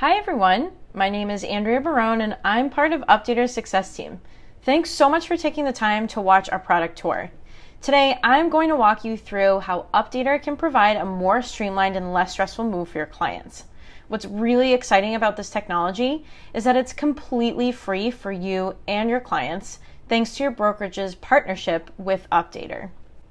Hi everyone, my name is Andrea Barone and I'm part of Updater's success team. Thanks so much for taking the time to watch our product tour. Today, I'm going to walk you through how Updater can provide a more streamlined and less stressful move for your clients. What's really exciting about this technology is that it's completely free for you and your clients thanks to your brokerage's partnership with Updater.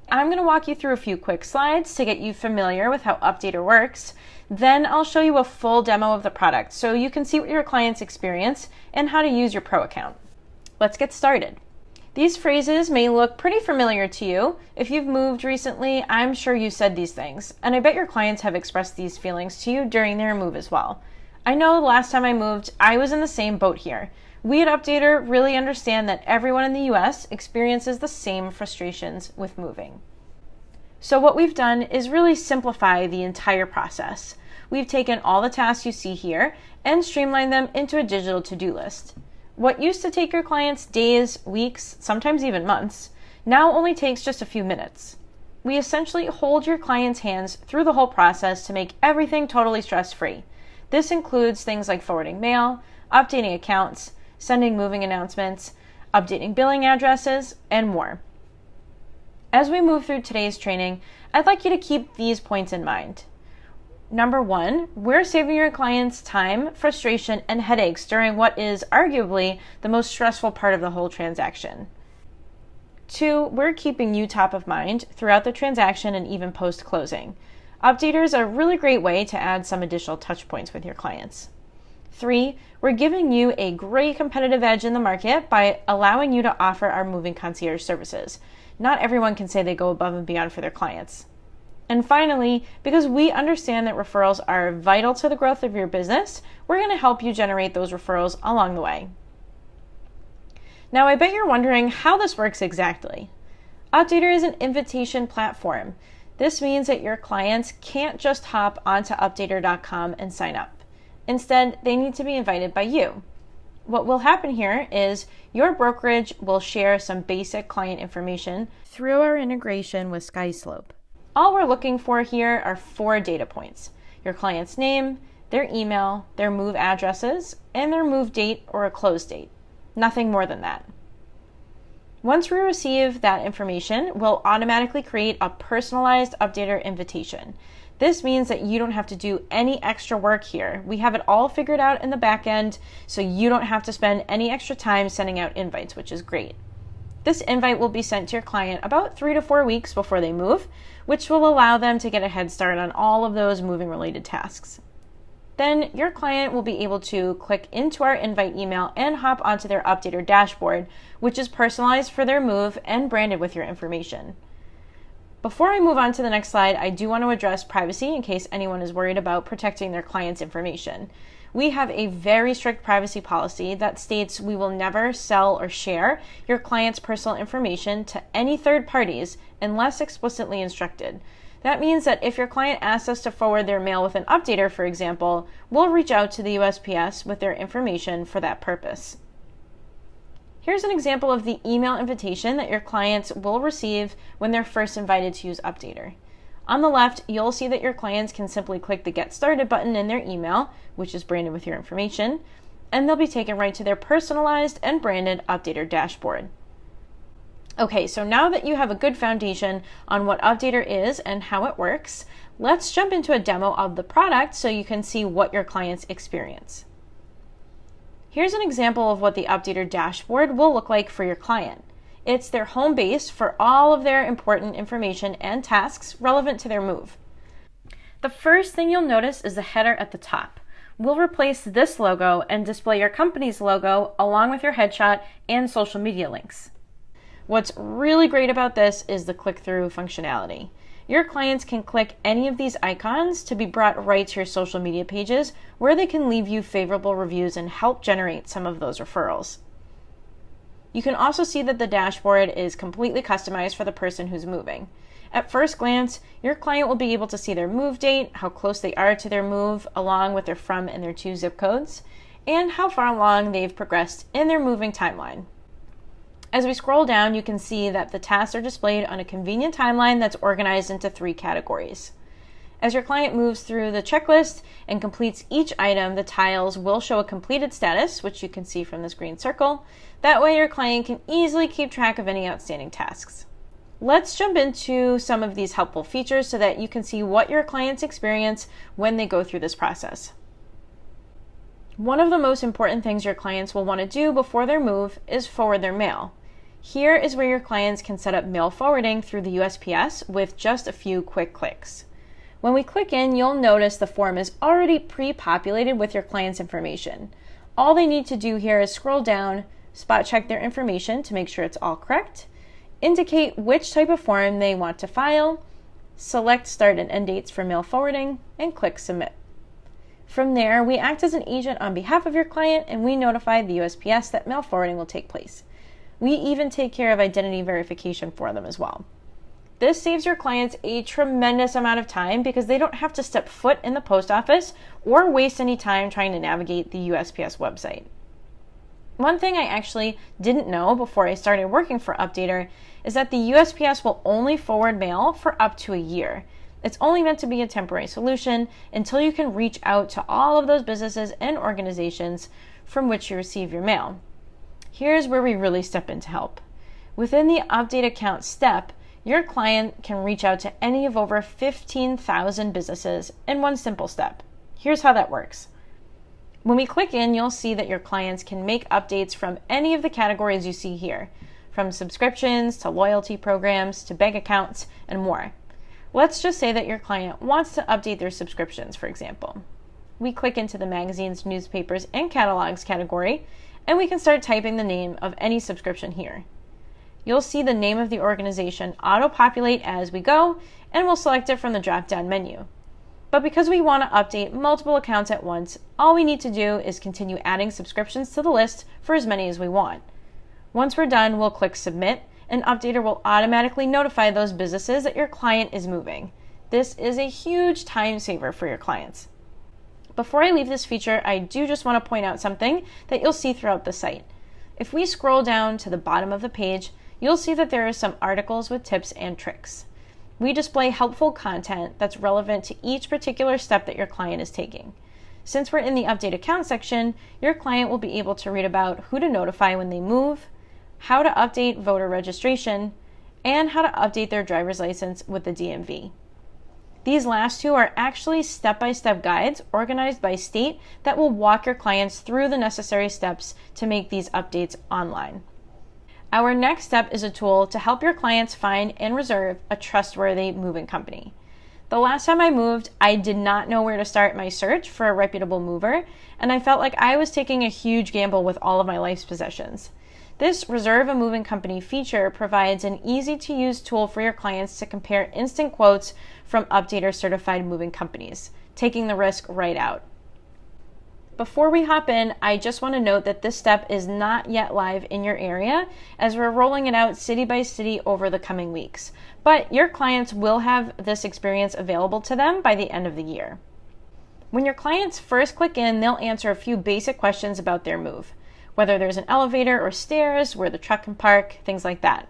I'm going to walk you through a few quick slides to get you familiar with how Updater works. Then I'll show you a full demo of the product so you can see what your clients experience and how to use your pro account. Let's get started. These phrases may look pretty familiar to you. If you've moved recently, I'm sure you said these things, and I bet your clients have expressed these feelings to you during their move as well. I know the last time I moved, I was in the same boat here. We at Updater really understand that everyone in the US experiences the same frustrations with moving. So what we've done is really simplify the entire process. We've taken all the tasks you see here and streamlined them into a digital to-do list. What used to take your clients days, weeks, sometimes even months, now only takes just a few minutes. We essentially hold your clients' hands through the whole process to make everything totally stress-free. This includes things like forwarding mail, updating accounts, sending moving announcements, updating billing addresses, and more. As we move through today's training, I'd like you to keep these points in mind. Number one, we're saving your clients time, frustration, and headaches during what is arguably the most stressful part of the whole transaction. Two, we're keeping you top of mind throughout the transaction and even post-closing. Updater is a really great way to add some additional touch points with your clients. Three, we're giving you a great competitive edge in the market by allowing you to offer our moving concierge services. Not everyone can say they go above and beyond for their clients. And finally, because we understand that referrals are vital to the growth of your business, we're going to help you generate those referrals along the way. Now, I bet you're wondering how this works exactly. Updater is an invitation platform. This means that your clients can't just hop onto updater.com and sign up. Instead, they need to be invited by you. What will happen here is your brokerage will share some basic client information through our integration with SkySlope. All we're looking for here are 4 data points: your client's name, their email, their move addresses, and their move date or a close date. Nothing more than that. Once we receive that information, we'll automatically create a personalized Updater invitation. This means that you don't have to do any extra work here. We have it all figured out in the back end, so you don't have to spend any extra time sending out invites, which is great. This invite will be sent to your client about 3 to 4 weeks before they move, which will allow them to get a head start on all of those moving related tasks. Then your client will be able to click into our invite email and hop onto their Updater dashboard, which is personalized for their move and branded with your information. Before I move on to the next slide, I do want to address privacy in case anyone is worried about protecting their client's information. We have a very strict privacy policy that states we will never sell or share your client's personal information to any third parties unless explicitly instructed. That means that if your client asks us to forward their mail with an Updater, for example, we'll reach out to the USPS with their information for that purpose. Here's an example of the email invitation that your clients will receive when they're first invited to use Updater. On the left, you'll see that your clients can simply click the Get Started button in their email, which is branded with your information, and they'll be taken right to their personalized and branded Updater dashboard. Okay, so now that you have a good foundation on what Updater is and how it works, let's jump into a demo of the product so you can see what your clients experience. Here's an example of what the Updater dashboard will look like for your client. It's their home base for all of their important information and tasks relevant to their move. The first thing you'll notice is the header at the top. We'll replace this logo and display your company's logo along with your headshot and social media links. What's really great about this is the click-through functionality. Your clients can click any of these icons to be brought right to your social media pages where they can leave you favorable reviews and help generate some of those referrals. You can also see that the dashboard is completely customized for the person who's moving. At first glance, your client will be able to see their move date, how close they are to their move, along with their from and their to zip codes, and how far along they've progressed in their moving timeline. As we scroll down, you can see that the tasks are displayed on a convenient timeline that's organized into 3 categories. As your client moves through the checklist and completes each item, the tiles will show a completed status, which you can see from this green circle. That way your client can easily keep track of any outstanding tasks. Let's jump into some of these helpful features so that you can see what your clients experience when they go through this process. One of the most important things your clients will want to do before their move is forward their mail. Here is where your clients can set up mail forwarding through the USPS with just a few quick clicks. When we click in, you'll notice the form is already pre-populated with your client's information. All they need to do here is scroll down, spot check their information to make sure it's all correct, indicate which type of form they want to file, select start and end dates for mail forwarding, and click submit. From there, we act as an agent on behalf of your client and we notify the USPS that mail forwarding will take place. We even take care of identity verification for them as well. This saves your clients a tremendous amount of time because they don't have to step foot in the post office or waste any time trying to navigate the USPS website. One thing I actually didn't know before I started working for Updater is that the USPS will only forward mail for up to a year. It's only meant to be a temporary solution until you can reach out to all of those businesses and organizations from which you receive your mail. Here's where we really step in to help. Within the Update Account step, your client can reach out to any of over 15,000 businesses in one simple step. Here's how that works. When we click in, you'll see that your clients can make updates from any of the categories you see here, from subscriptions to loyalty programs to bank accounts and more. Let's just say that your client wants to update their subscriptions, for example. We click into the magazines, newspapers, and catalogs category, and we can start typing the name of any subscription here. You'll see the name of the organization auto-populate as we go, and we'll select it from the drop-down menu. But because we want to update multiple accounts at once, all we need to do is continue adding subscriptions to the list for as many as we want. Once we're done, we'll click Submit, and Updater will automatically notify those businesses that your client is moving. This is a huge time saver for your clients. Before I leave this feature, I do just want to point out something that you'll see throughout the site. If we scroll down to the bottom of the page, you'll see that there are some articles with tips and tricks. We display helpful content that's relevant to each particular step that your client is taking. Since we're in the Update Account section, your client will be able to read about who to notify when they move, how to update voter registration, and how to update their driver's license with the DMV. These last two are actually step-by-step guides organized by state that will walk your clients through the necessary steps to make these updates online. Our next step is a tool to help your clients find and reserve a trustworthy moving company. The last time I moved, I did not know where to start my search for a reputable mover, and I felt like I was taking a huge gamble with all of my life's possessions. This Reserve a Moving Company feature provides an easy-to-use tool for your clients to compare instant quotes from Updater certified moving companies, taking the risk right out. Before we hop in, I just want to note that this step is not yet live in your area as we're rolling it out city by city over the coming weeks, but your clients will have this experience available to them by the end of the year. When your clients first click in, they'll answer a few basic questions about their move, whether there's an elevator or stairs, where the truck can park, things like that.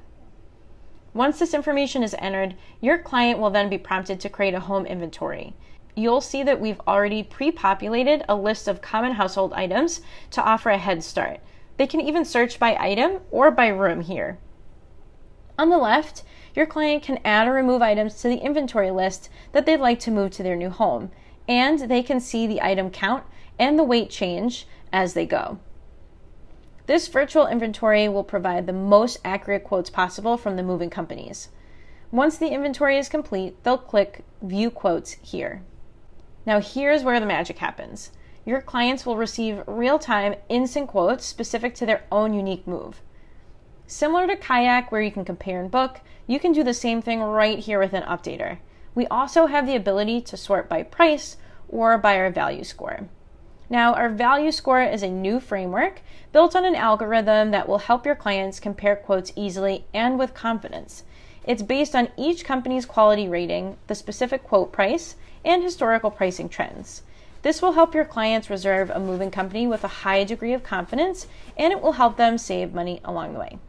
Once this information is entered, your client will then be prompted to create a home inventory. You'll see that we've already pre-populated a list of common household items to offer a head start. They can even search by item or by room here. On the left, your client can add or remove items to the inventory list that they'd like to move to their new home, and they can see the item count and the weight change as they go. This virtual inventory will provide the most accurate quotes possible from the moving companies. Once the inventory is complete, they'll click View Quotes here. Now here's where the magic happens. Your clients will receive real-time instant quotes specific to their own unique move. Similar to Kayak, where you can compare and book, you can do the same thing right here within Updater. We also have the ability to sort by price or by our value score. Now, our value score is a new framework built on an algorithm that will help your clients compare quotes easily and with confidence. It's based on each company's quality rating, the specific quote price, and historical pricing trends. This will help your clients reserve a moving company with a high degree of confidence, and it will help them save money along the way.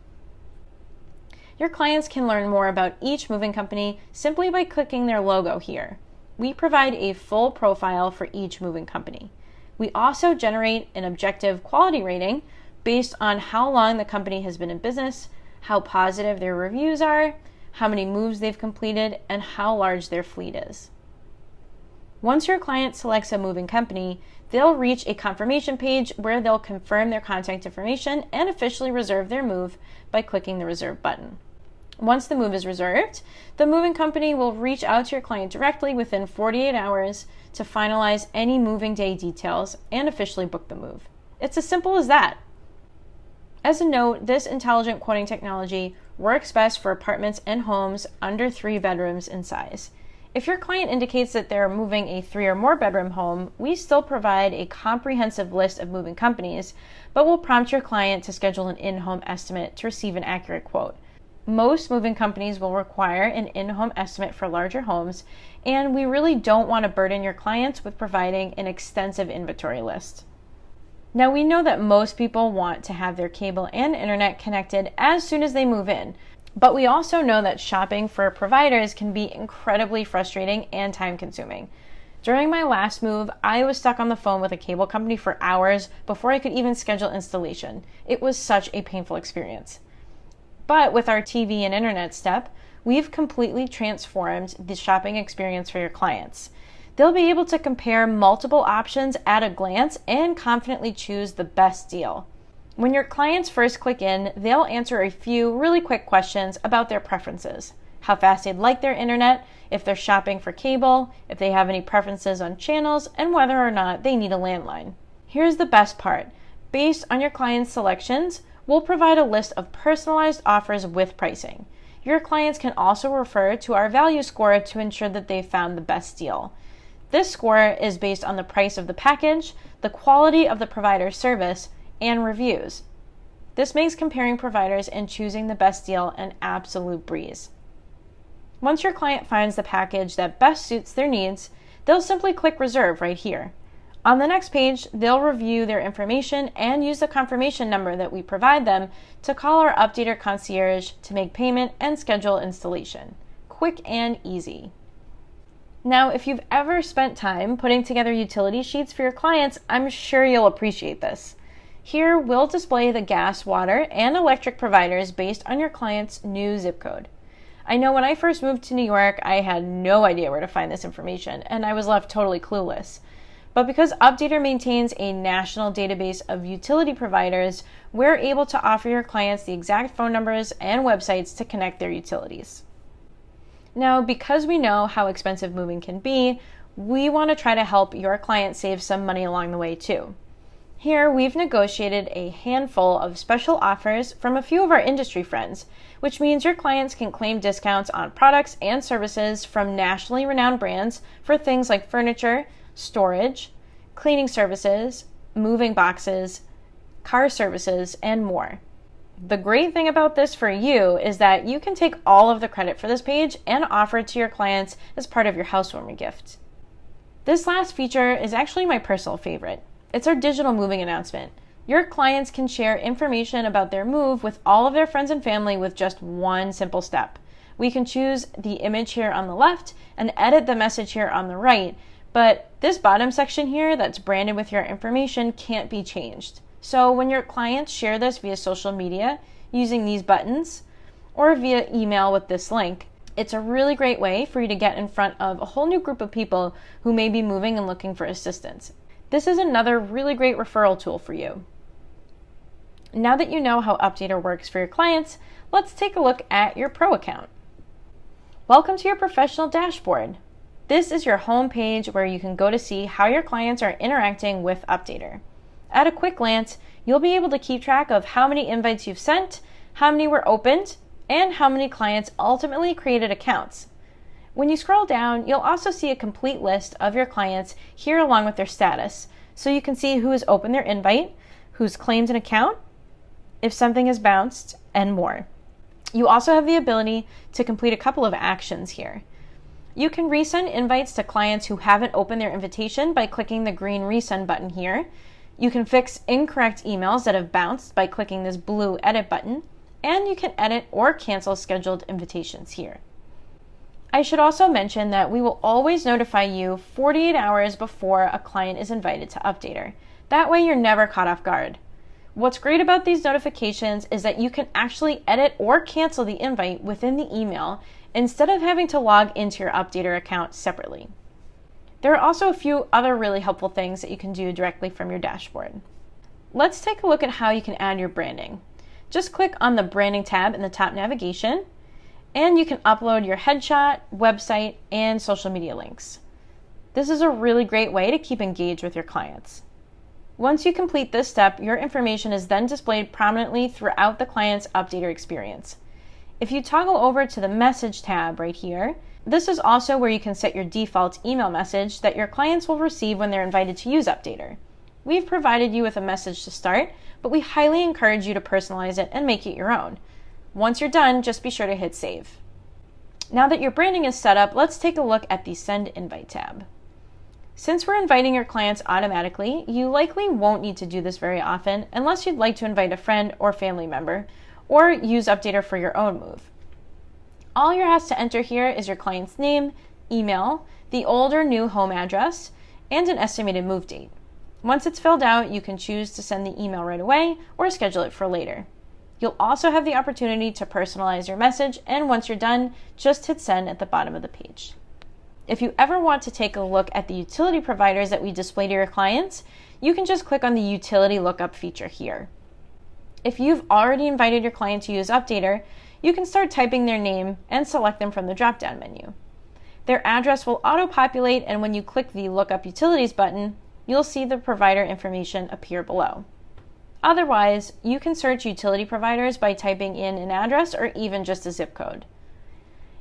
Your clients can learn more about each moving company simply by clicking their logo here. we provide a full profile for each moving company. We also generate an objective quality rating based on how long the company has been in business, how positive their reviews are, how many moves they've completed, and how large their fleet is. Once your client selects a moving company, they'll reach a confirmation page where they'll confirm their contact information and officially reserve their move by clicking the reserve button. Once the move is reserved, the moving company will reach out to your client directly within 48 hours to finalize any moving day details and officially book the move. It's as simple as that. As a note, this intelligent quoting technology works best for apartments and homes under 3 bedrooms in size. If your client indicates that they're moving a 3 or more bedroom home, we still provide a comprehensive list of moving companies, but we'll prompt your client to schedule an in-home estimate to receive an accurate quote. Most moving companies will require an in-home estimate for larger homes, and we really don't want to burden your clients with providing an extensive inventory list. Now, we know that most people want to have their cable and internet connected as soon as they move in, but we also know that shopping for providers can be incredibly frustrating and time-consuming. During my last move, I was stuck on the phone with a cable company for hours before I could even schedule installation. It was such a painful experience. But with our TV and internet step, we've completely transformed the shopping experience for your clients. They'll be able to compare multiple options at a glance and confidently choose the best deal. When your clients first click in, they'll answer a few really quick questions about their preferences, how fast they'd like their internet, if they're shopping for cable, if they have any preferences on channels, and whether or not they need a landline. Here's the best part. Based on your client's selections, we'll provide a list of personalized offers with pricing. Your clients can also refer to our value score to ensure that they've found the best deal. This score is based on the price of the package, the quality of the provider's service, and reviews. This makes comparing providers and choosing the best deal an absolute breeze. Once your client finds the package that best suits their needs, they'll simply click reserve right here. On the next page, they'll review their information and use the confirmation number that we provide them to call our Updater concierge to make payment and schedule installation. Quick and easy. Now, if you've ever spent time putting together utility sheets for your clients, I'm sure you'll appreciate this. Here, we'll display the gas, water, and electric providers based on your client's new zip code. I know when I first moved to New York, I had no idea where to find this information, and I was left totally clueless. But because Updater maintains a national database of utility providers, we're able to offer your clients the exact phone numbers and websites to connect their utilities. Now, because we know how expensive moving can be, we want to try to help your client save some money along the way too. Here, we've negotiated a handful of special offers from a few of our industry friends, which means your clients can claim discounts on products and services from nationally renowned brands for things like furniture, storage, cleaning services, moving boxes, car services, and more. The great thing about this for you is that you can take all of the credit for this page and offer it to your clients as part of your housewarming gift. This last feature is actually my personal favorite. It's our digital moving announcement. Your clients can share information about their move with all of their friends and family with just one simple step. We can choose the image here on the left and edit the message here on the right, but this bottom section here that's branded with your information can't be changed. So when your clients share this via social media using these buttons or via email with this link, it's a really great way for you to get in front of a whole new group of people who may be moving and looking for assistance. This is another really great referral tool for you. Now that you know how Updater works for your clients, let's take a look at your Pro account. Welcome to your professional dashboard. This is your home page where you can go to see how your clients are interacting with Updater. At a quick glance, you'll be able to keep track of how many invites you've sent, how many were opened, and how many clients ultimately created accounts. When you scroll down, you'll also see a complete list of your clients here along with their status, so you can see who has opened their invite, who's claimed an account, if something has bounced, and more. You also have the ability to complete a couple of actions here. You can resend invites to clients who haven't opened their invitation by clicking the green resend button here. You can fix incorrect emails that have bounced by clicking this blue edit button, and you can edit or cancel scheduled invitations here. I should also mention that we will always notify you 48 hours before a client is invited to Updater. That way you're never caught off guard. What's great about these notifications is that you can actually edit or cancel the invite within the email instead of having to log into your Updater account separately. There are also a few other really helpful things that you can do directly from your dashboard. Let's take a look at how you can add your branding. Just click on the Branding tab in the top navigation, and you can upload your headshot, website, and social media links. This is a really great way to keep engaged with your clients. Once you complete this step, your information is then displayed prominently throughout the client's Updater experience. If you toggle over to the Message tab right here, this is also where you can set your default email message that your clients will receive when they're invited to use Updater. We've provided you with a message to start, but we highly encourage you to personalize it and make it your own. Once you're done, just be sure to hit Save. Now that your branding is set up, let's take a look at the Send Invite tab. Since we're inviting your clients automatically, you likely won't need to do this very often unless you'd like to invite a friend or family member, or use Updater for your own move. All you're asked to enter here is your client's name, email, the old or new home address, and an estimated move date. Once it's filled out, you can choose to send the email right away or schedule it for later. You'll also have the opportunity to personalize your message, and once you're done, just hit Send at the bottom of the page. If you ever want to take a look at the utility providers that we display to your clients, you can just click on the Utility Lookup feature here. If you've already invited your client to use Updater, you can start typing their name and select them from the drop-down menu. Their address will auto-populate, and when you click the Look Up Utilities button, you'll see the provider information appear below. Otherwise, you can search utility providers by typing in an address or even just a zip code.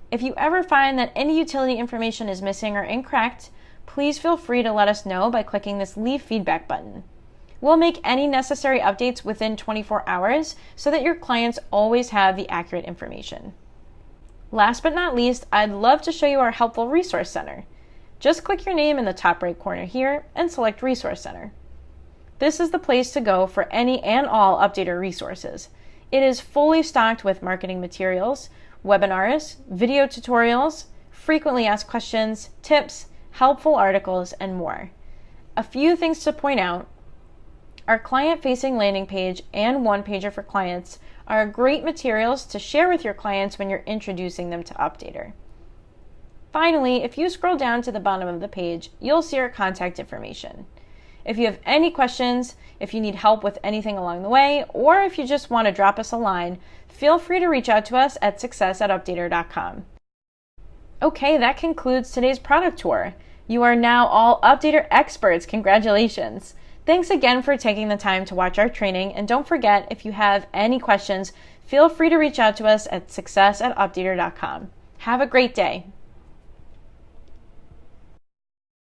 If you ever find that any utility information is missing or incorrect, please feel free to let us know by clicking this Leave Feedback button. We'll make any necessary updates within 24 hours so that your clients always have the accurate information. Last but not least, I'd love to show you our helpful Resource Center. Just click your name in the top right corner here and select Resource Center. This is the place to go for any and all Updater resources. It is fully stocked with marketing materials, webinars, video tutorials, frequently asked questions, tips, helpful articles, and more. A few things to point out: our client-facing landing page and one-pager for clients are great materials to share with your clients when you're introducing them to Updater. Finally, if you scroll down to the bottom of the page, you'll see our contact information. If you have any questions, if you need help with anything along the way, or if you just want to drop us a line, feel free to reach out to us at success@updater.com. Okay, that concludes today's product tour. You are now all Updater experts. Congratulations. Thanks again for taking the time to watch our training, and don't forget, if you have any questions, feel free to reach out to us at success@updater.com. Have a great day.